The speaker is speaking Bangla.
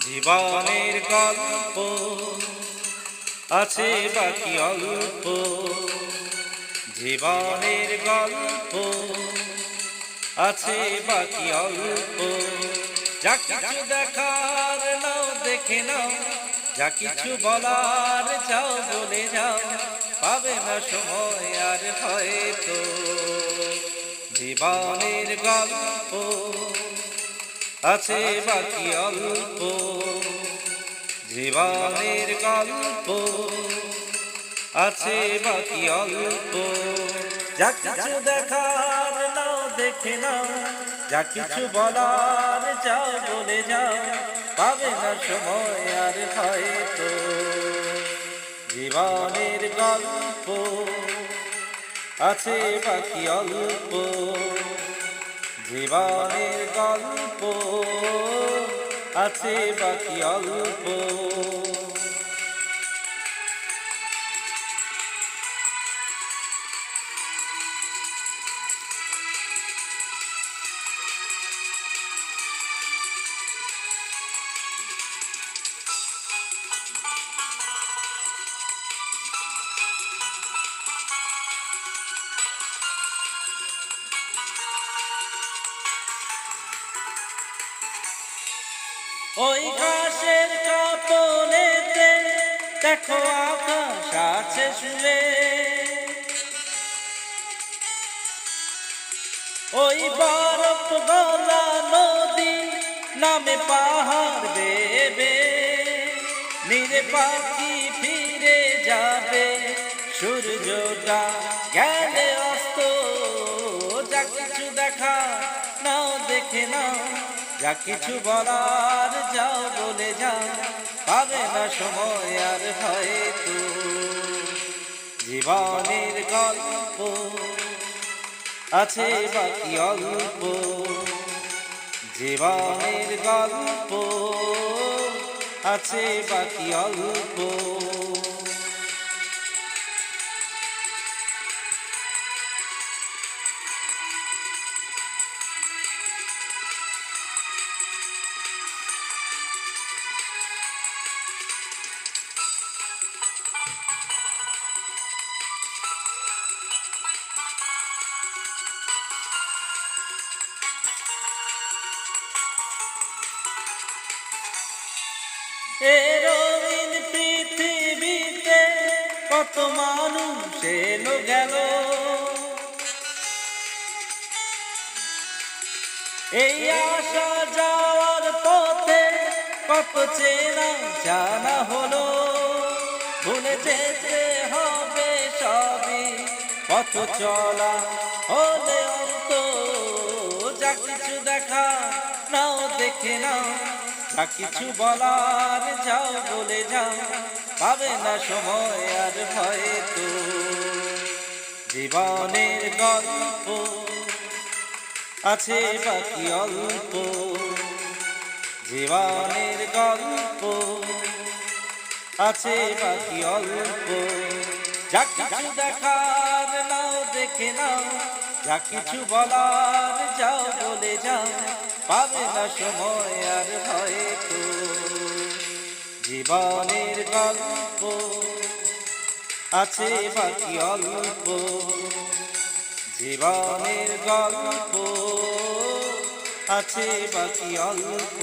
জীবনের গল্প আছে বাকি অল্প, জীবনের গল্প আছে বাকি অল্প। যা কিছু দেখার নাও দেখে নাও, যা কিছু বলার যাও বলে যাও, পাবে না সময় আর হয়তো। জীবনের গল্প আছে বাকি অল্প, জীবনের গল্প আছে বাকি অল্প। যা কিছু দেখার নাও দেখে নাও, যা কিছু বলার যাও বলে যাও, পাবে না সময় আর হয়তো। জীবনের গল্প আছে বাকি অল্প, জীবনের গল্প আছে বাকি অল্প। ওই ঘাসের কাপড়েতে দেখো আকাশ আছে শুয়ে, ওই বরফ গলা নদী নামে পাহাড় বেবে, নীরে পাখি ফিরে যাবে সূর্যটা গেলে অস্ত। যা কিছু দেখা নাও দেখে নাও, যা কিছু বলার যাও বলে যাও, পাবে না সময় আর হয়তো। জীবনের গল্প আছে বাকি অল্প, জীবনের গল্প আছে বাকি অল্প। এ রঙিন পৃথিবীতে কত মানুষ এলো গেল, এই আসা যাওয়ার পথে কত চেনা জানা হলো। ভুলে যেতে হবে সবই, পথ চলা হলে অন্ত। যা কিছু দেখা নাও দেখে নাও, যা কিছু বলার যাও বলে যাও, পাবে না সময় আর হয়তো। জীবনের গল্প আছে বাকি অল্প, জীবনের গল্প আছে বাকি অল্প। যা কিছু দেখার নাও দেখে নাও, যা কিছু বলার যাও বলে যাও, পাবে না সময় আর হয়তো। জীবনের গল্প আছে বাকি অল্প, জীবনের গল্প আছে বাকি অল্প।